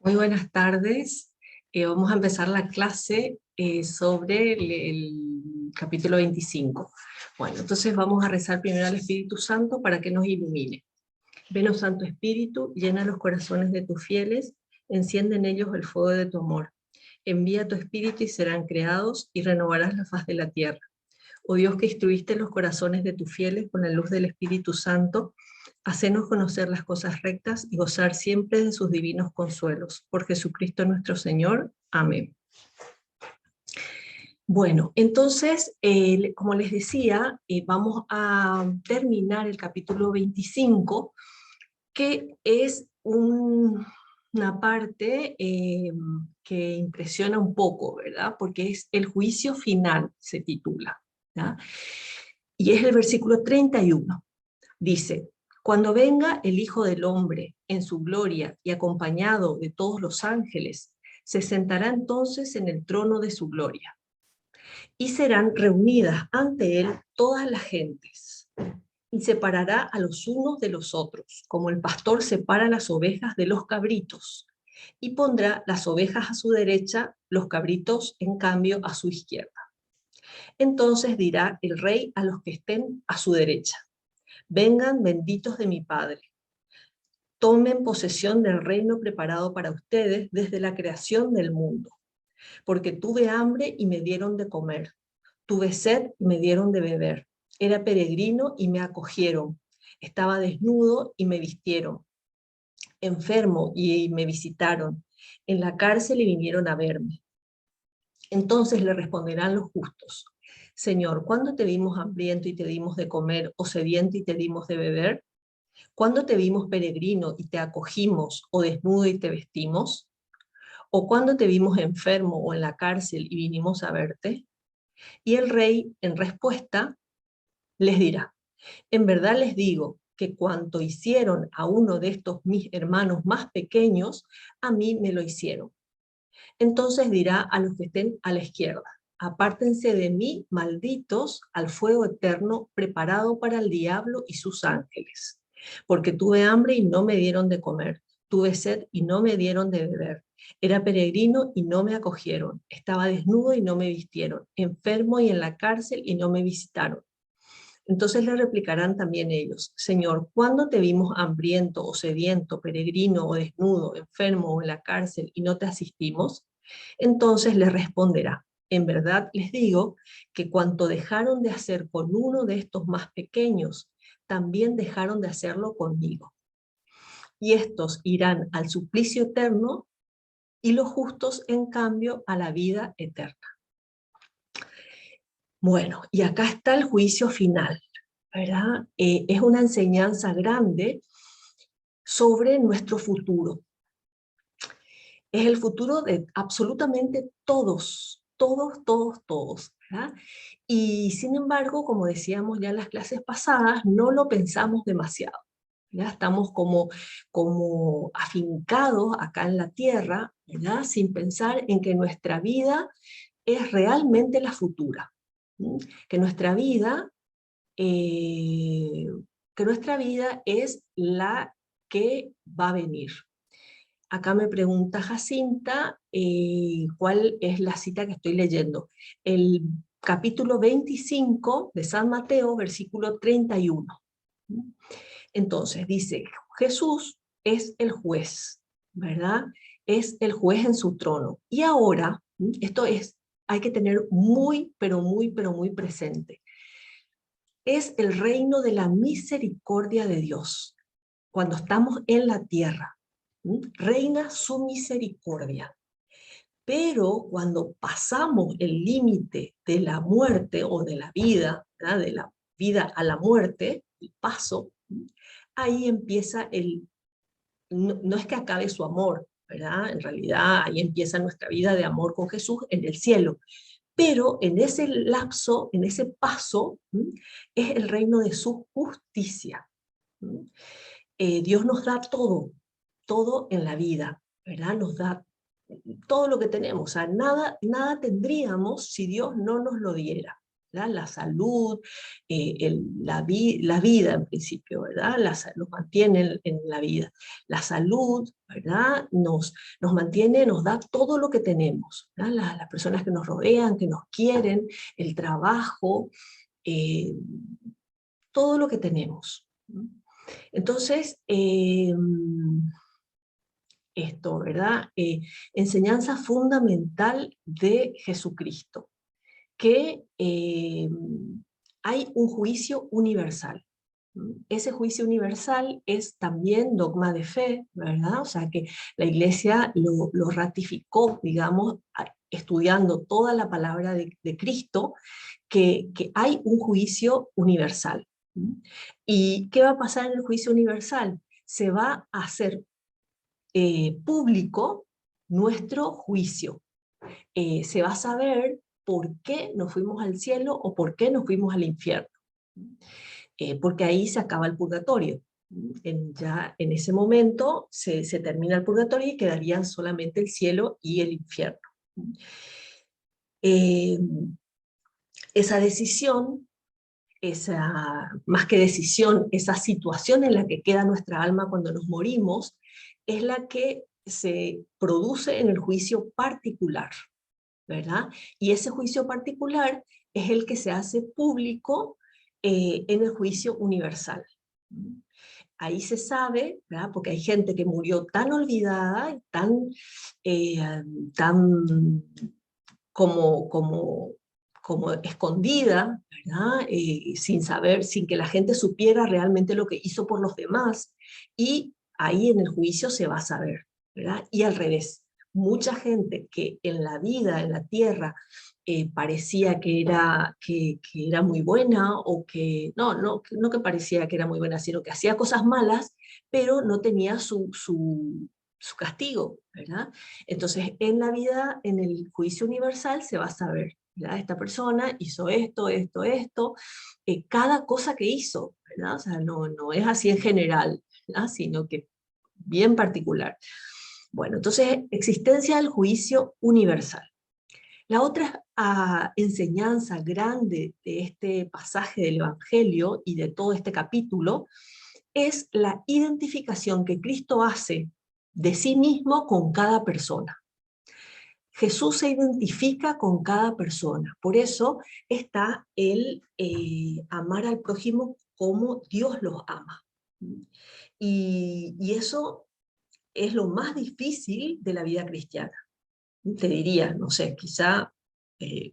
Muy buenas tardes. Vamos a empezar la clase sobre el capítulo 25. Bueno, entonces vamos a rezar primero al Espíritu Santo para que nos ilumine. Ven, oh Santo Espíritu, llena los corazones de tus fieles, enciende en ellos el fuego de tu amor. Envía tu Espíritu y serán creados y renovarás la faz de la tierra. Oh Dios, que instruiste los corazones de tus fieles con la luz del Espíritu Santo, hacenos conocer las cosas rectas y gozar siempre de sus divinos consuelos. Por Jesucristo nuestro Señor. Amén. Bueno, entonces, como les decía, vamos a terminar el capítulo 25, que es una parte que impresiona un poco, ¿verdad? Porque es el juicio final, se titula, ¿ya? Y es el versículo 31. Dice: cuando venga el Hijo del Hombre en su gloria y acompañado de todos los ángeles, se sentará entonces en el trono de su gloria. Y serán reunidas ante él todas las gentes, y separará a los unos de los otros, como el pastor separa las ovejas de los cabritos, y pondrá las ovejas a su derecha, los cabritos, en cambio, a su izquierda. Entonces dirá el rey a los que estén a su derecha: vengan, benditos de mi Padre, tomen posesión del reino preparado para ustedes desde la creación del mundo. Porque tuve hambre y me dieron de comer, tuve sed y me dieron de beber, era peregrino y me acogieron, estaba desnudo y me vistieron, enfermo y me visitaron, en la cárcel y vinieron a verme. Entonces le responderán los justos: Señor, ¿cuándo te vimos hambriento y te dimos de comer, o sediento y te dimos de beber? ¿Cuándo te vimos peregrino y te acogimos, o desnudo y te vestimos? ¿O cuándo te vimos enfermo o en la cárcel y vinimos a verte? Y el rey, en respuesta, les dirá: en verdad les digo que cuanto hicieron a uno de estos mis hermanos más pequeños, a mí me lo hicieron. Entonces dirá a los que estén a la izquierda: apártense de mí, malditos, al fuego eterno preparado para el diablo y sus ángeles. Porque tuve hambre y no me dieron de comer, tuve sed y no me dieron de beber, era peregrino y no me acogieron, estaba desnudo y no me vistieron, enfermo y en la cárcel y no me visitaron. Entonces le replicarán también ellos: Señor, ¿cuándo te vimos hambriento o sediento, peregrino o desnudo, enfermo o en la cárcel y no te asistimos? Entonces les responderá: en verdad les digo que cuanto dejaron de hacer con uno de estos más pequeños, también dejaron de hacerlo conmigo. Y estos irán al suplicio eterno y los justos, en cambio, a la vida eterna. Bueno, y acá está el juicio final, ¿verdad? Es una enseñanza grande sobre nuestro futuro. Es el futuro de absolutamente todos, todos, todos, todos, ¿verdad? Y sin embargo, como decíamos ya en las clases pasadas, no lo pensamos demasiado. ¿Ya? Estamos como afincados acá en la tierra, ¿verdad? Sin pensar en que nuestra vida es realmente la futura. ¿Sí? Que nuestra vida eh, que nuestra vida es la que va a venir. Acá me pregunta Jacinta cuál es la cita que estoy leyendo. El capítulo 25 de San Mateo, versículo 31. Entonces dice: Jesús es el juez, ¿verdad? Es el juez en su trono. Y ahora, esto es, hay que tener muy, pero muy, pero muy presente. Es el reino de la misericordia de Dios. Cuando estamos en la tierra, reina su misericordia. Pero cuando pasamos el límite de la muerte o de la vida, ¿verdad? De la vida a la muerte, el paso, ahí empieza no es que acabe su amor, ¿verdad? En realidad ahí empieza nuestra vida de amor con Jesús en el cielo. Pero en ese lapso, en ese paso, es el reino de su justicia. Dios nos da todo, todo en la vida, ¿verdad? Nos da todo lo que tenemos, o sea, nada tendríamos si Dios no nos lo diera. ¿verdad? La salud, la vida en principio, ¿verdad? Nos mantiene en la vida. La salud, ¿verdad? Nos mantiene, nos da todo lo que tenemos, ¿verdad? Las personas que nos rodean, que nos quieren, el trabajo, eh, todo lo que tenemos. Entonces, esto, ¿verdad? Enseñanza fundamental de Jesucristo, que hay un juicio universal. Ese juicio universal es también dogma de fe, ¿verdad? O sea que la Iglesia lo ratificó, digamos, estudiando toda la palabra de Cristo, que hay un juicio universal. ¿Y qué va a pasar en el juicio universal? Se va a hacer público nuestro juicio. Se va a saber por qué nos fuimos al cielo o por qué nos fuimos al infierno. Porque ahí se acaba el purgatorio. Ya en ese momento se termina el purgatorio y quedarían solamente el cielo y el infierno. Esa decisión, más que decisión, esa situación en la que queda nuestra alma cuando nos morimos, es la que se produce en el juicio particular, ¿verdad? Y ese juicio particular es el que se hace público en el juicio universal. Ahí se sabe, ¿verdad? Porque hay gente que murió tan olvidada y tan como escondida, ¿verdad? Sin saber, sin que la gente supiera realmente lo que hizo por los demás, y ahí en el juicio se va a saber, ¿verdad? Y al revés, mucha gente que en la vida, en la tierra, parecía que era muy buena, o que, no que parecía que era muy buena, sino que hacía cosas malas, pero no tenía su castigo, ¿verdad? Entonces, en la vida, en el juicio universal, se va a saber, ¿verdad? Esta persona hizo esto, esto, cada cosa que hizo, ¿verdad? O sea, no es así en general, ¿verdad? Sino que bien particular. Bueno, entonces, existencia del juicio universal. La otra enseñanza grande de este pasaje del Evangelio y de todo este capítulo es la identificación que Cristo hace de sí mismo con cada persona. Jesús se identifica con cada persona, por eso está el amar al prójimo como Dios los ama. Y eso es lo más difícil de la vida cristiana. Te diría, no sé, quizá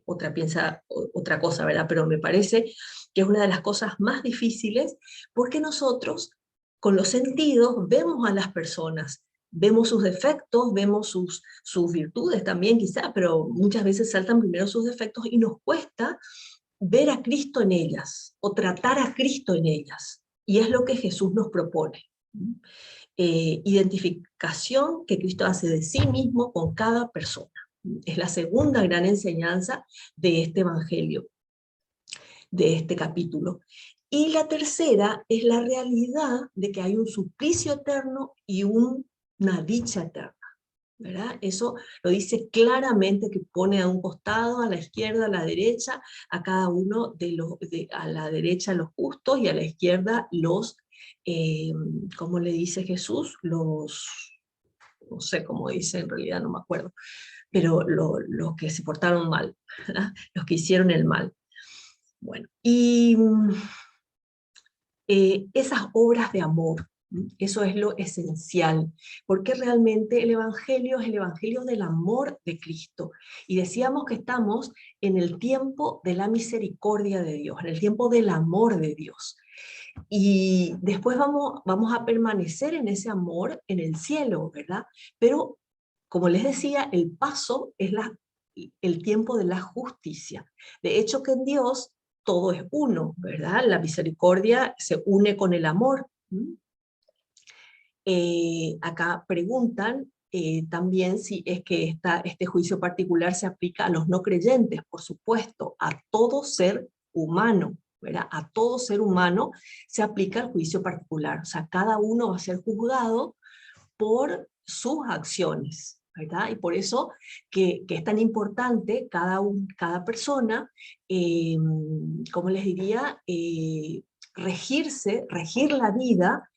otra piensa otra cosa, ¿verdad? Pero me parece que es una de las cosas más difíciles, porque nosotros con los sentidos vemos a las personas, vemos sus defectos, vemos sus virtudes también quizá, pero muchas veces saltan primero sus defectos y nos cuesta ver a Cristo en ellas o tratar a Cristo en ellas. Y es lo que Jesús nos propone. Identificación que Cristo hace de sí mismo con cada persona. Es la segunda gran enseñanza de este Evangelio, de este capítulo. Y la tercera es la realidad de que hay un suplicio eterno y una dicha eterna, ¿verdad? Eso lo dice claramente, que pone a un costado, a la izquierda, a la derecha, a cada uno a la derecha los justos y a la izquierda los, ¿cómo le dice Jesús? No sé cómo dice en realidad, no me acuerdo, pero los que se portaron mal, ¿verdad? Los que hicieron el mal. Bueno, y esas obras de amor, eso es lo esencial, porque realmente el Evangelio es el Evangelio del amor de Cristo. Y decíamos que estamos en el tiempo de la misericordia de Dios, en el tiempo del amor de Dios. Y después vamos a permanecer en ese amor en el cielo, ¿verdad? Pero, como les decía, el paso es el tiempo de la justicia. De hecho, que en Dios todo es uno, ¿verdad? La misericordia se une con el amor. Acá preguntan también si es que este juicio particular se aplica a los no creyentes. Por supuesto, a todo ser humano, ¿verdad? A todo ser humano se aplica el juicio particular. O sea, cada uno va a ser juzgado por sus acciones, ¿verdad? Y por eso que es tan importante cada persona, ¿cómo les diría? Regir la vida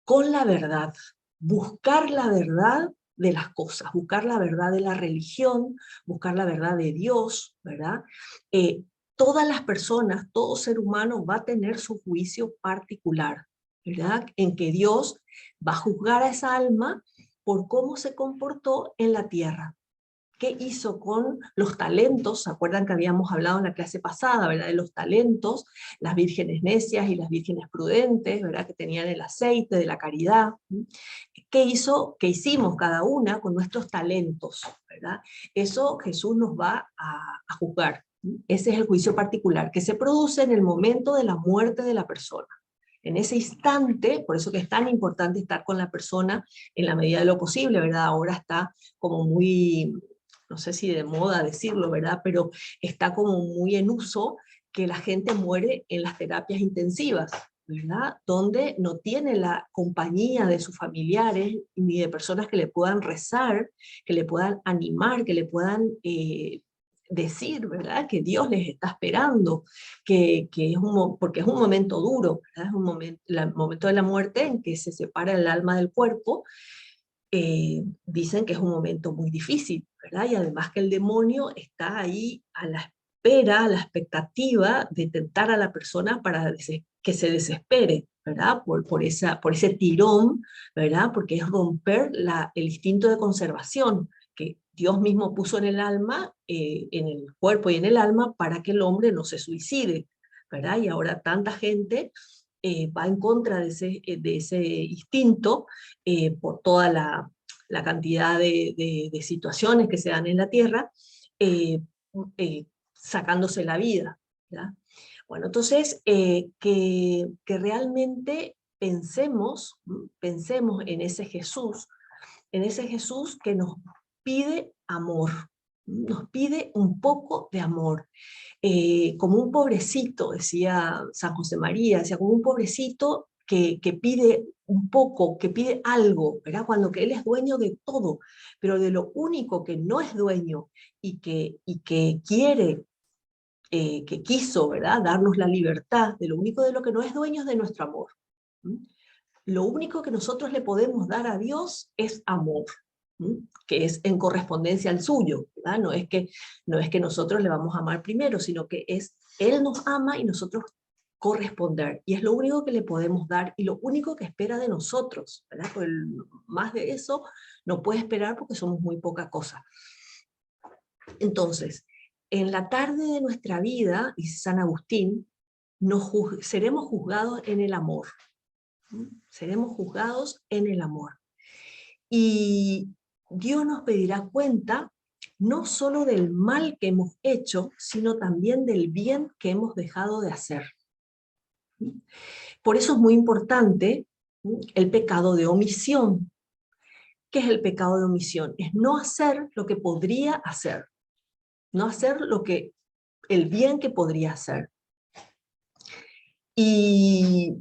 con la verdad, buscar la verdad de las cosas, buscar la verdad de la religión, buscar la verdad de Dios, ¿verdad? Eh, Todas las personas, todo ser humano va a tener su juicio particular, ¿verdad? En que Dios va a juzgar a esa alma por cómo se comportó en la tierra. ¿Qué hizo con los talentos? ¿Se acuerdan que habíamos hablado en la clase pasada, ¿verdad? De los talentos, las vírgenes necias y las vírgenes prudentes, ¿verdad? Que tenían el aceite de la caridad. ¿Qué hizo? ¿Qué hicimos cada una con nuestros talentos, ¿verdad? Eso Jesús nos va a juzgar. Ese es el juicio particular, que se produce en el momento de la muerte de la persona. En ese instante, por eso que es tan importante estar con la persona en la medida de lo posible, ¿verdad? Ahora está como muy, no sé si de moda decirlo, ¿verdad? Pero está como muy en uso que la gente muere en las terapias intensivas, ¿verdad? Donde no tiene la compañía de sus familiares ni de personas que le puedan rezar, que le puedan animar, que le puedan decir, ¿verdad? Que Dios les está esperando, que porque es un momento duro, ¿verdad? Es un momento, el momento de la muerte en que se separa el alma del cuerpo. Dicen que es un momento muy difícil, ¿verdad? Y además que el demonio está ahí a la espera, a la expectativa de tentar a la persona para que se desespere, ¿verdad? Por ese tirón, ¿verdad? Porque es romper el instinto de conservación que Dios mismo puso en el alma, en el cuerpo y en el alma, para que el hombre no se suicide, ¿verdad? Y ahora tanta gente va en contra de ese instinto, por toda la cantidad de situaciones que se dan en la Tierra, eh, sacándose la vida, ¿ya? Bueno, entonces, que realmente pensemos en ese Jesús que nos pide amor, nos pide un poco de amor. Como un pobrecito, decía San José María, decía, como un pobrecito que pide un poco, que pide algo, ¿verdad? Cuando que él es dueño de todo, pero de lo único que no es dueño y que quiere, que quiso, ¿verdad? Darnos la libertad, de lo único de lo que no es dueño es de nuestro amor. ¿Mm? Lo único que nosotros le podemos dar a Dios es amor, que es en correspondencia al suyo, ¿verdad? No es que nosotros le vamos a amar primero, sino que Él nos ama y nosotros corresponder. Y es lo único que le podemos dar y lo único que espera de nosotros, ¿verdad? Pues más de eso no puede esperar porque somos muy poca cosa. Entonces, en la tarde de nuestra vida, dice San Agustín, seremos juzgados en el amor. Seremos juzgados en el amor. Y Dios nos pedirá cuenta no solo del mal que hemos hecho, sino también del bien que hemos dejado de hacer. Por eso es muy importante el pecado de omisión. ¿Qué es el pecado de omisión? Es no hacer lo que podría hacer, no hacer el bien que podría hacer. Y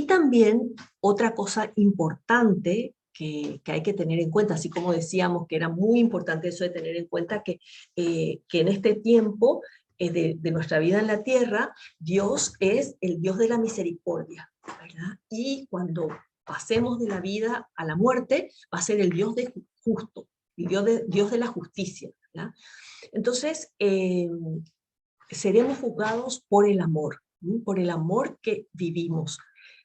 también otra cosa importante que hay que tener en cuenta, así como decíamos que era muy importante eso de tener en cuenta que en este tiempo de nuestra vida en la tierra, Dios es el Dios de la misericordia, ¿verdad? Y cuando pasemos de la vida a la muerte, va a ser el Dios justo, el Dios de la justicia, ¿verdad? Entonces, seremos juzgados por el amor, ¿sí? Por el amor que vivimos.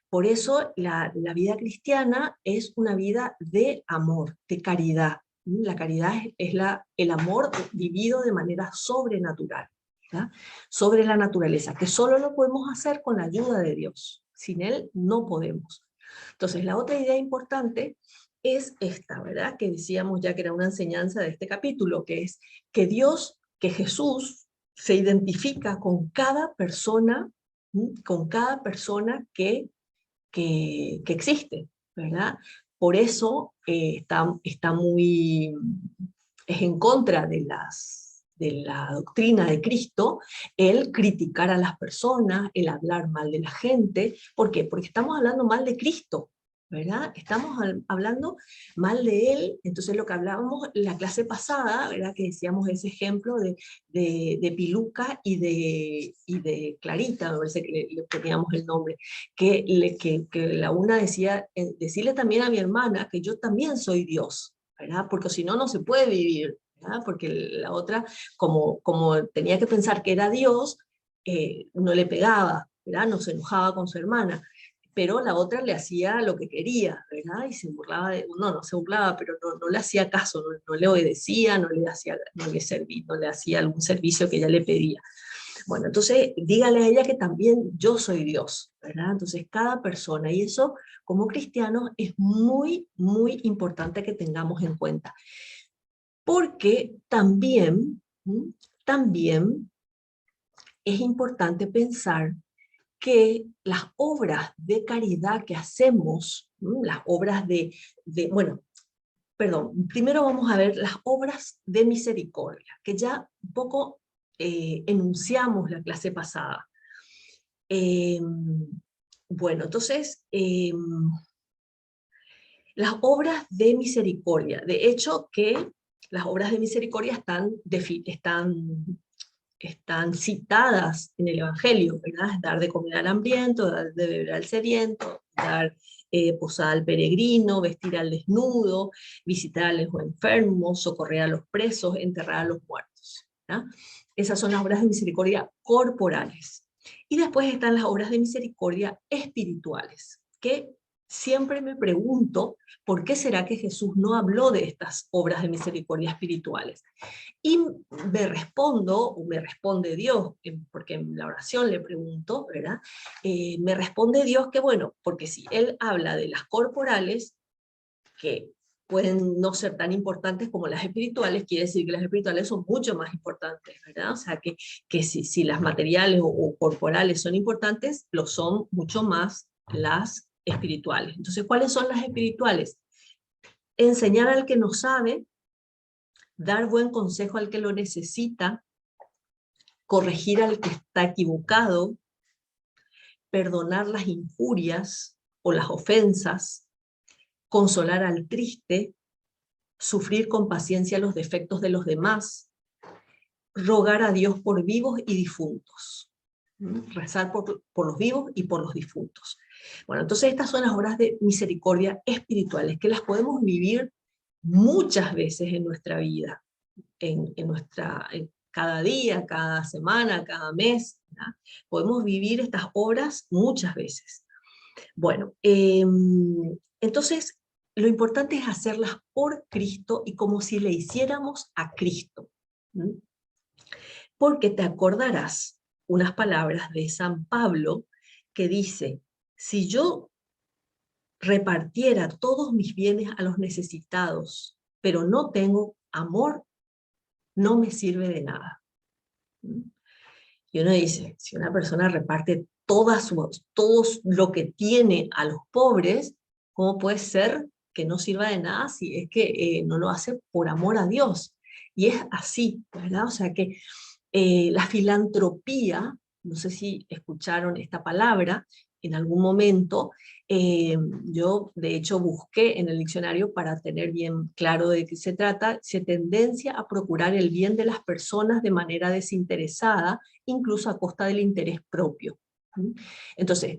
Por eso la vida cristiana es una vida de amor, de caridad. La caridad es el amor vivido de manera sobrenatural, ¿ya? Sobre la naturaleza, que solo lo podemos hacer con la ayuda de Dios. Sin Él no podemos. Entonces, la otra idea importante es esta, ¿verdad? Que decíamos ya que era una enseñanza de este capítulo, que es que que Jesús se identifica con cada persona que existe, ¿verdad? Por eso es en contra de la doctrina de Cristo, el criticar a las personas, el hablar mal de la gente. ¿Por qué? Porque estamos hablando mal de Cristo, ¿verdad? Estamos hablando mal de él. Entonces lo que hablábamos en la clase pasada, ¿verdad? Que decíamos ese ejemplo de Piluca y de Clarita, me parece que le poníamos el nombre, que la una decía, decirle también a mi hermana que yo también soy Dios, ¿verdad? Porque si no, no se puede vivir, ¿verdad? Porque la otra, como tenía que pensar que era Dios, no le pegaba, ¿verdad? No se enojaba con su hermana, pero la otra le hacía lo que quería, ¿verdad? Y se burlaba no se burlaba, pero no le hacía caso, no le obedecía, no le hacía algún servicio que ella le pedía. Bueno, entonces dígale a ella que también yo soy Dios, ¿verdad? Entonces cada persona, y eso como cristianos es muy, muy importante que tengamos en cuenta, porque también es importante pensar que las obras de caridad que hacemos, las obras bueno, perdón, primero vamos a ver las obras de misericordia, que ya un poco enunciamos la clase pasada. Eh, bueno, entonces, las obras de misericordia, de hecho que las obras de misericordia están citadas en el Evangelio, ¿verdad? Dar de comer al hambriento, dar de beber al sediento, dar posada al peregrino, vestir al desnudo, visitar a los enfermos, socorrer a los presos, enterrar a los muertos, ¿verdad? Esas son las obras de misericordia corporales. Y después están las obras de misericordia espirituales, que siempre me pregunto, ¿por qué será que Jesús no habló de estas obras de misericordia espirituales? Y me responde Dios, porque en la oración le pregunto, ¿verdad? Me responde Dios que bueno, porque si Él habla de las corporales, que pueden no ser tan importantes como las espirituales, quiere decir que las espirituales son mucho más importantes, ¿verdad? O sea, que si las materiales o corporales son importantes, lo son mucho más las espirituales. Entonces, ¿cuáles son las espirituales? Enseñar al que no sabe, dar buen consejo al que lo necesita, corregir al que está equivocado, perdonar las injurias o las ofensas, consolar al triste, sufrir con paciencia los defectos de los demás, rogar a Dios por vivos y difuntos, rezar por los vivos y por los difuntos. Bueno, entonces estas son las obras de misericordia espirituales que las podemos vivir muchas veces en nuestra vida, en cada día, cada semana, cada mes, ¿verdad? Podemos vivir estas obras muchas veces. Bueno, entonces lo importante es hacerlas por Cristo y como si le hiciéramos a Cristo. Porque te acordarás unas palabras de San Pablo que dice, si yo repartiera todos mis bienes a los necesitados, pero no tengo amor, no me sirve de nada. Y uno dice, si una persona reparte todo lo que tiene a los pobres, ¿cómo puede ser que no sirva de nada si es que no lo hace por amor a Dios? Y es así, ¿verdad? O sea que la filantropía, no sé si escucharon esta palabra en algún momento, yo de hecho busqué en el diccionario para tener bien claro de qué se trata, se tendencia a procurar el bien de las personas de manera desinteresada, incluso a costa del interés propio. Entonces,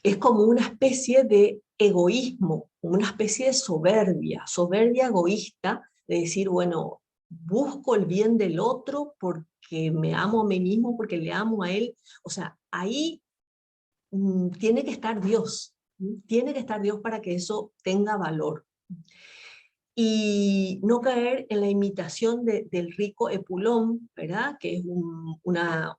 es como una especie de egoísmo, una especie de soberbia egoísta, de decir, bueno, busco el bien del otro porque me amo a mí mismo, porque le amo a él. O sea, ahí tiene que estar Dios, tiene que estar Dios para que eso tenga valor. Y no caer en la imitación del rico Epulón, ¿verdad? Que es una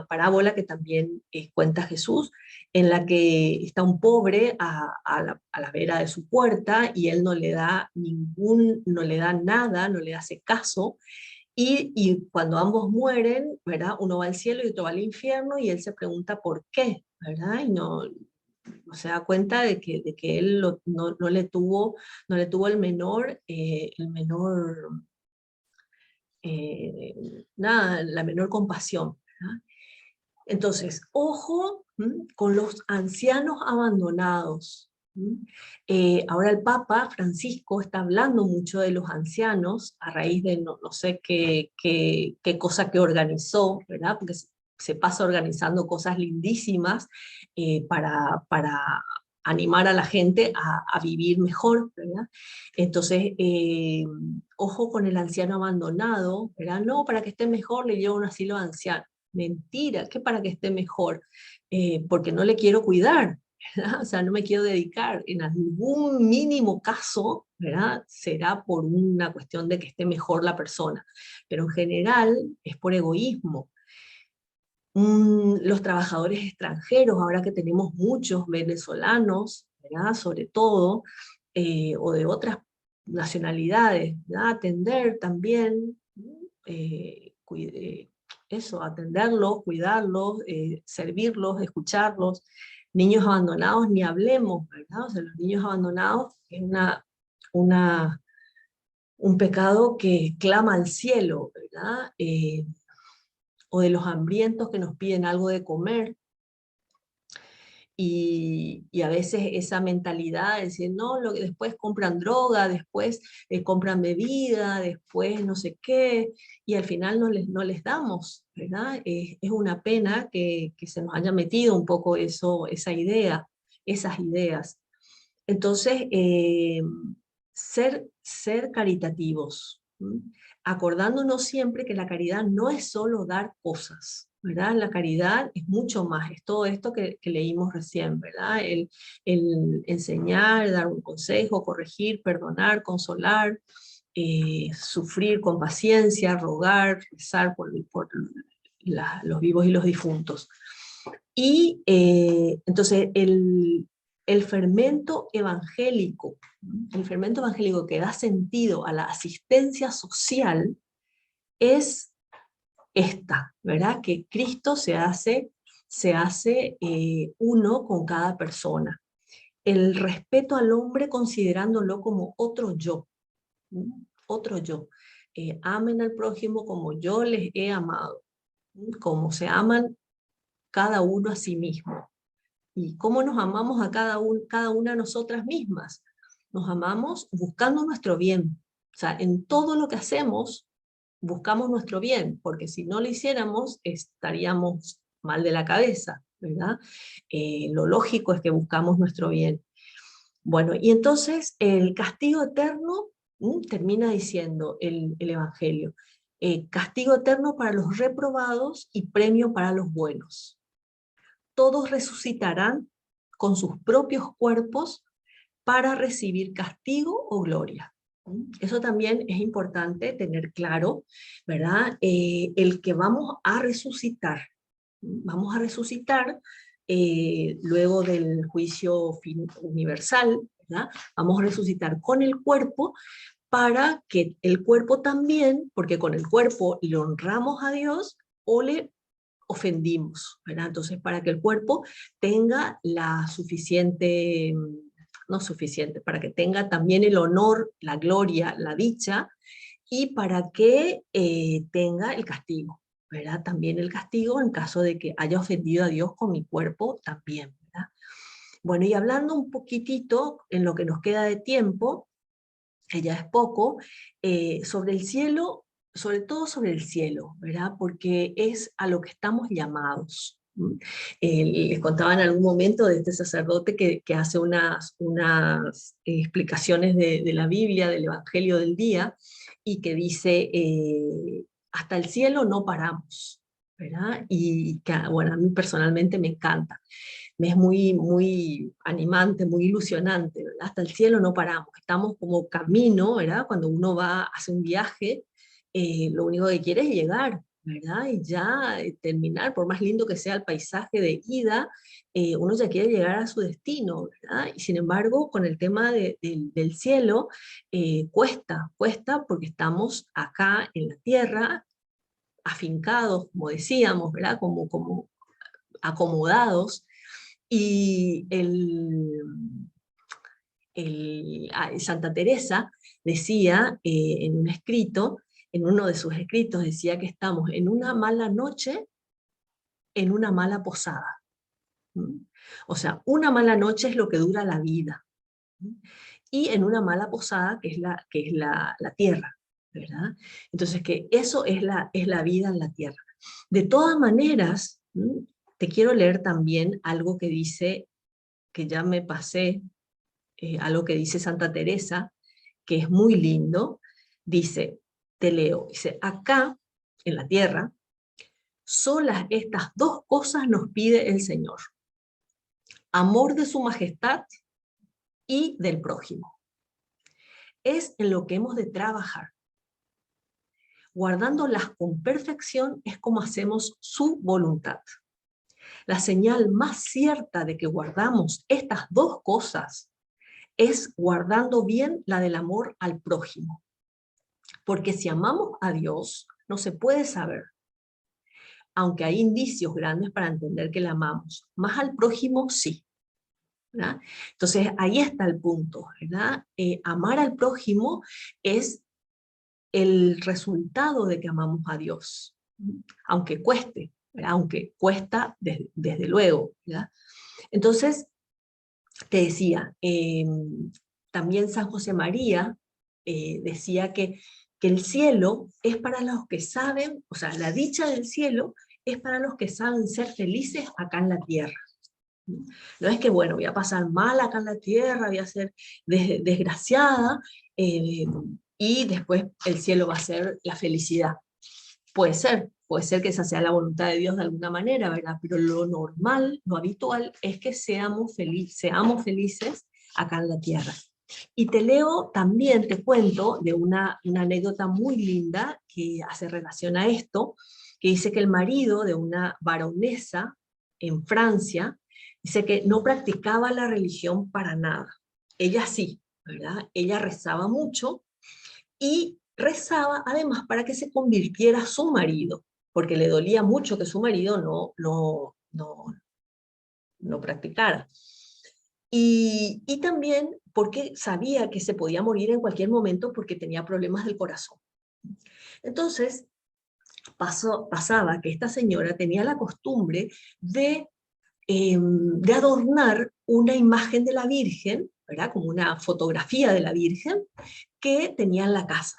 parábola que también cuenta Jesús, en la que está un pobre a la vera de su puerta y él no le da no le da nada, no le hace caso, y cuando ambos mueren, ¿verdad? Uno va al cielo y otro va al infierno, y él se pregunta por qué, ¿verdad? Y no se da cuenta de que él no le tuvo la menor compasión, ¿verdad? Entonces, ojo con los ancianos abandonados, Ahora el Papa Francisco está hablando mucho de los ancianos a raíz de no sé qué cosa que organizó, ¿verdad? Porque se pasa organizando cosas lindísimas para animar a la gente a vivir mejor, ¿verdad? Entonces, ojo con el anciano abandonado, ¿verdad? No, para que esté mejor le llevo a un asilo de ancianos. Mentira, que para que esté mejor, porque no le quiero cuidar, ¿verdad? O sea, no me quiero dedicar. En algún mínimo caso, ¿verdad? Será por una cuestión de que esté mejor la persona, pero en general es por egoísmo. Los trabajadores extranjeros, ahora que tenemos muchos venezolanos, ¿verdad? Sobre todo, o de otras nacionalidades, ¿verdad? Atender también, eso, atenderlos, cuidarlos, servirlos, escucharlos. Niños abandonados, ni hablemos, ¿verdad? O sea, los niños abandonados es una, un pecado que clama al cielo, ¿verdad? O de los hambrientos que nos piden algo de comer, y a veces esa mentalidad de decir, no, después compran droga, después compran bebida, después no sé qué, y al final no les damos, ¿verdad? Es una pena que se nos haya metido un poco esa idea, esas ideas. Entonces, ser caritativos, ¿m? Acordándonos siempre que la caridad no es solo dar cosas, ¿verdad? La caridad es mucho más, es todo esto que leímos recién, ¿verdad? El enseñar, dar un consejo, corregir, perdonar, consolar, sufrir con paciencia, rogar, rezar por los vivos y los difuntos. Y entonces el fermento evangélico, el fermento evangélico que da sentido a la asistencia social es esta, ¿verdad? Que Cristo se hace uno con cada persona. El respeto al hombre considerándolo como otro yo, otro yo. Amen al prójimo como yo les he amado, como se aman cada uno a sí mismo. ¿Y cómo nos amamos a cada una de nosotras mismas? Nos amamos buscando nuestro bien. O sea, en todo lo que hacemos buscamos nuestro bien, porque si no lo hiciéramos estaríamos mal de la cabeza, ¿verdad? Lo lógico es que buscamos nuestro bien. Bueno, y entonces el castigo eterno, termina diciendo el Evangelio, castigo eterno para los reprobados y premio para los buenos. Todos resucitarán con sus propios cuerpos para recibir castigo o gloria. Eso también es importante tener claro, ¿verdad? El que vamos a resucitar luego del juicio universal, ¿verdad? Vamos a resucitar con el cuerpo para que el cuerpo también, porque con el cuerpo le honramos a Dios o le ofendimos, ¿verdad? Entonces, para que el cuerpo tenga la suficiente, no suficiente, para que tenga también el honor, la gloria, la dicha, y para que tenga el castigo, ¿verdad? También el castigo en caso de que haya ofendido a Dios con mi cuerpo también, ¿verdad? Bueno, y hablando un poquitito en lo que nos queda de tiempo, que ya es poco, sobre el cielo, sobre todo sobre el cielo, ¿verdad? Porque es a lo que estamos llamados. Les contaba en algún momento de este sacerdote que hace unas explicaciones de la Biblia, del Evangelio del día, y que dice, hasta el cielo no paramos, ¿verdad? Y que, bueno, a mí personalmente me encanta, me es muy animante, muy ilusionante, ¿verdad? Hasta el cielo no paramos, estamos como camino, ¿verdad? Cuando uno va, hace un viaje, lo único que quiere es llegar, ¿verdad? Y ya terminar, por más lindo que sea el paisaje de ida, uno ya quiere llegar a su destino, ¿verdad? Y sin embargo, con el tema del cielo, cuesta porque estamos acá en la tierra, afincados, como decíamos, ¿verdad? Como acomodados, y Santa Teresa decía en un escrito, en uno de sus escritos, decía que estamos en una mala noche, en una mala posada. ¿Mm? O sea, una mala noche es lo que dura la vida, y en una mala posada que es la tierra, ¿verdad? Entonces que eso es la vida en la tierra. De todas maneras, te quiero leer también algo que dice, que ya me pasé, algo que dice Santa Teresa, que es muy lindo. Dice, te leo, dice, acá en la tierra, solas estas dos cosas nos pide el Señor: amor de su majestad y del prójimo. Es en lo que hemos de trabajar. Guardándolas con perfección es como hacemos su voluntad. La señal más cierta de que guardamos estas dos cosas es guardando bien la del amor al prójimo. Porque si amamos a Dios, no se puede saber, aunque hay indicios grandes para entender que le amamos. Más al prójimo, sí, ¿verdad? Entonces, ahí está el punto, ¿verdad? Amar al prójimo es el resultado de que amamos a Dios, aunque cueste, ¿verdad? Aunque cuesta desde luego, ¿verdad? Entonces, te decía, también San José María decía que el cielo es para los que saben, o sea, la dicha del cielo es para los que saben ser felices acá en la tierra. No es que, bueno, voy a pasar mal acá en la tierra, voy a ser desgraciada, y después el cielo va a ser la felicidad. Puede ser que esa sea la voluntad de Dios de alguna manera, ¿verdad? Pero lo normal, lo habitual, es que seamos felices acá en la tierra. Y te leo también, te cuento de una anécdota muy linda que hace relación a esto, que dice que el marido de una baronesa en Francia, dice que no practicaba la religión para nada. Ella sí, ¿verdad? Ella rezaba mucho, y rezaba además para que se convirtiera su marido, porque le dolía mucho que su marido no practicara. Y también porque sabía que se podía morir en cualquier momento porque tenía problemas del corazón. Entonces, pasaba que esta señora tenía la costumbre de adornar una imagen de la Virgen, ¿verdad? Como una fotografía de la Virgen que tenía en la casa.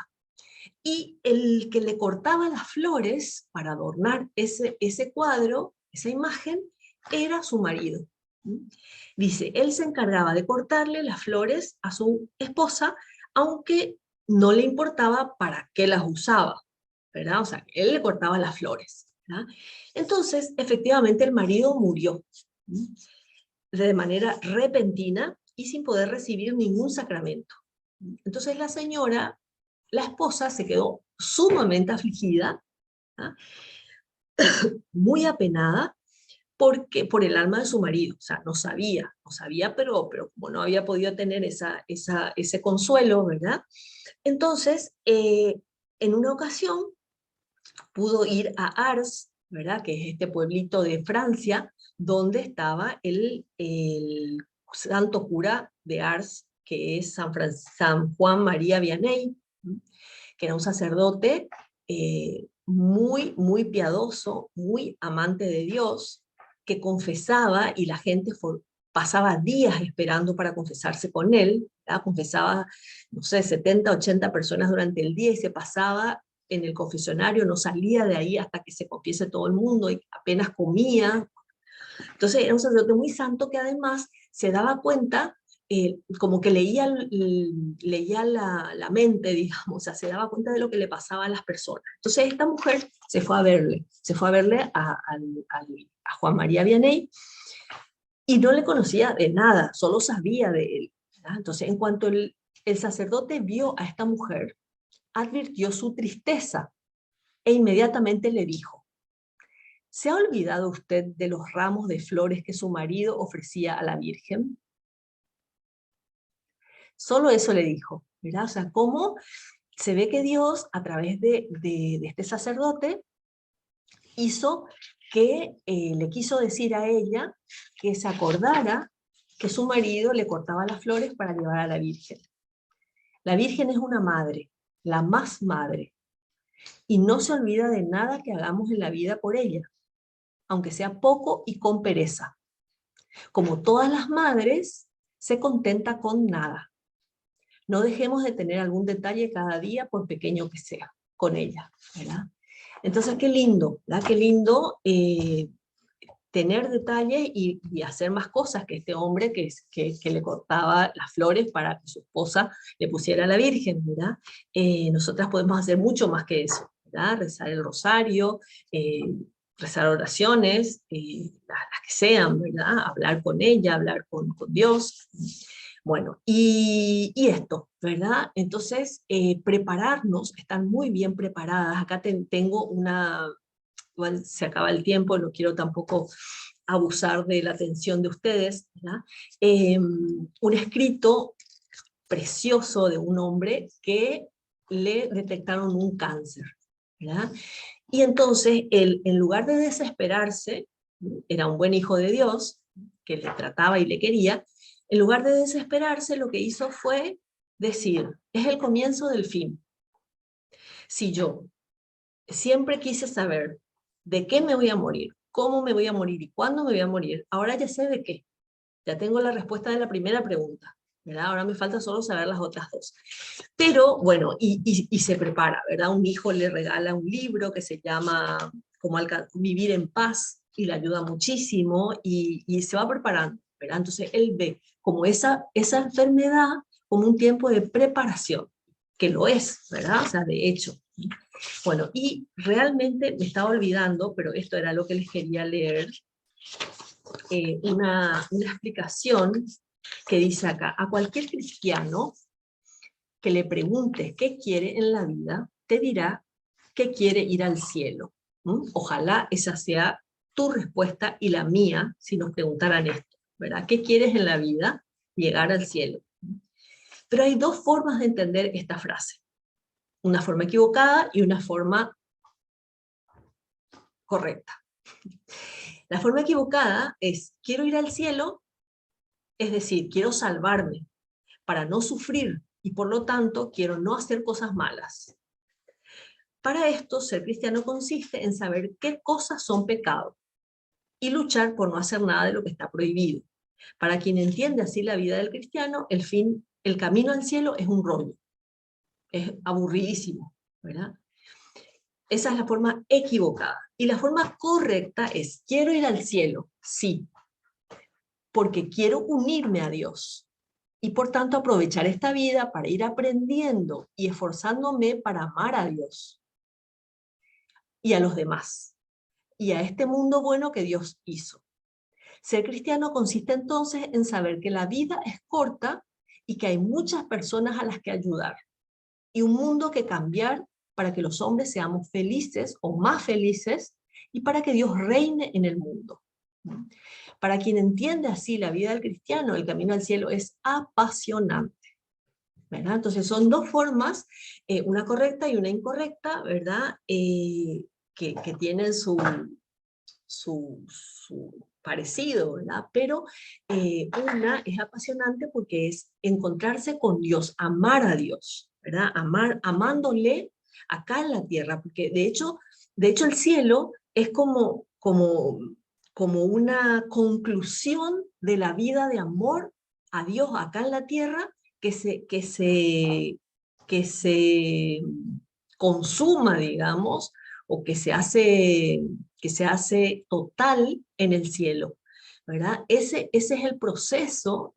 Y el que le cortaba las flores para adornar ese cuadro, esa imagen, era su marido. Dice, él se encargaba de cortarle las flores a su esposa, aunque no le importaba para qué las usaba, ¿verdad? O sea, él le cortaba las flores, ¿verdad? Entonces, efectivamente, el marido murió de manera repentina y sin poder recibir ningún sacramento. Entonces la señora, la esposa, se quedó sumamente afligida, ¿ah? Muy apenada, por el alma de su marido. O sea, no sabía, pero como no había podido tener ese consuelo, ¿verdad? Entonces, en una ocasión, pudo ir a Ars, ¿verdad? Que es este pueblito de Francia, donde estaba el santo cura de Ars, que es San Juan María Vianney, que era un sacerdote muy, muy piadoso, muy amante de Dios, que confesaba, y la gente pasaba días esperando para confesarse con él, ¿verdad? Confesaba, no sé, 70, 80 personas durante el día, y se pasaba en el confesionario, no salía de ahí hasta que se confiese todo el mundo, y apenas comía. Entonces era un sacerdote muy santo que además se daba cuenta, como que leía la mente, digamos, o sea, se daba cuenta de lo que le pasaba a las personas. Entonces esta mujer se fue a verle a Juan María Vianney, y no le conocía de nada, solo sabía de él, ¿verdad? Entonces, en cuanto el sacerdote vio a esta mujer, advirtió su tristeza e inmediatamente le dijo: ¿se ha olvidado usted de los ramos de flores que su marido ofrecía a la Virgen? Solo eso le dijo, ¿verdad? O sea, cómo se ve que Dios, a través de este sacerdote, hizo que le quiso decir a ella que se acordara que su marido le cortaba las flores para llevar a la Virgen. La Virgen es una madre, la más madre, y no se olvida de nada que hagamos en la vida por ella, aunque sea poco y con pereza. Como todas las madres, se contenta con nada. No dejemos de tener algún detalle cada día, por pequeño que sea, con ella, ¿verdad? Entonces, qué lindo, ¿verdad? Qué lindo tener detalles y hacer más cosas que este hombre que le cortaba las flores para que su esposa le pusiera a la Virgen, ¿verdad? Nosotras podemos hacer mucho más que eso, ¿verdad? Rezar el rosario, rezar oraciones, las que sean, ¿verdad? Hablar con ella, hablar con Dios. Bueno, y esto, ¿verdad? Entonces, prepararnos, estar muy bien preparadas. Acá tengo una, igual se acaba el tiempo, no quiero tampoco abusar de la atención de ustedes, ¿verdad? Un escrito precioso de un hombre que le detectaron un cáncer, ¿verdad? Y entonces él, en lugar de desesperarse, era un buen hijo de Dios, que le trataba y le quería, en lugar de desesperarse, lo que hizo fue decir, es el comienzo del fin. Si yo siempre quise saber de qué me voy a morir, cómo me voy a morir y cuándo me voy a morir, ahora ya sé de qué. Ya tengo la respuesta de la primera pregunta, ¿verdad? Ahora me falta solo saber las otras dos. Pero bueno, y se prepara, ¿verdad? Un hijo le regala un libro que se llama Cómo vivir en paz y le ayuda muchísimo y se va preparando, ¿verdad? Entonces él ve como esa enfermedad como un tiempo de preparación, que lo es, ¿verdad? O sea, de hecho. Bueno, y realmente me estaba olvidando, pero esto era lo que les quería leer, una explicación que dice acá, a cualquier cristiano que le preguntes qué quiere en la vida, te dirá que quiere ir al cielo. Ojalá esa sea tu respuesta y la mía si nos preguntaran esto, ¿verdad? ¿Qué quieres en la vida? Llegar al cielo. Pero hay dos formas de entender esta frase. Una forma equivocada y una forma correcta. La forma equivocada es, quiero ir al cielo, es decir, quiero salvarme para no sufrir y por lo tanto quiero no hacer cosas malas. Para esto, ser cristiano consiste en saber qué cosas son pecado y luchar por no hacer nada de lo que está prohibido. Para quien entiende así la vida del cristiano, el camino al cielo es un rollo, es aburridísimo, ¿verdad? Esa es la forma equivocada. Y la forma correcta es, quiero ir al cielo, sí, porque quiero unirme a Dios. Y por tanto aprovechar esta vida para ir aprendiendo y esforzándome para amar a Dios y a los demás, y a este mundo bueno que Dios hizo. Ser cristiano consiste entonces en saber que la vida es corta y que hay muchas personas a las que ayudar, y un mundo que cambiar para que los hombres seamos felices o más felices, y para que Dios reine en el mundo. Para quien entiende así la vida del cristiano, el camino al cielo es apasionante, ¿verdad? Entonces son dos formas, una correcta y una incorrecta, ¿verdad? Que tienen su parecido, ¿verdad? Pero una es apasionante porque es encontrarse con Dios, amar a Dios, ¿verdad? Amándole acá en la tierra, porque de hecho el cielo es como una conclusión de la vida de amor a Dios acá en la tierra que se consuma, digamos, o que se hace total en el cielo, ¿verdad? Ese es el proceso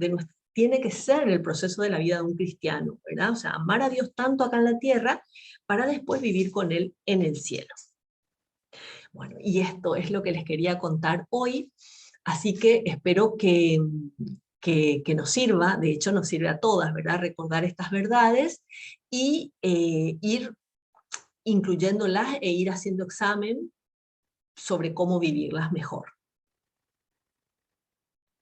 tiene que ser el proceso de la vida de un cristiano, ¿verdad? O sea, amar a Dios tanto acá en la tierra para después vivir con Él en el cielo. Bueno, y esto es lo que les quería contar hoy, así que espero que nos sirva, de hecho nos sirve a todas, ¿verdad? Recordar estas verdades y ir incluyéndolas e ir haciendo examen sobre cómo vivirlas mejor.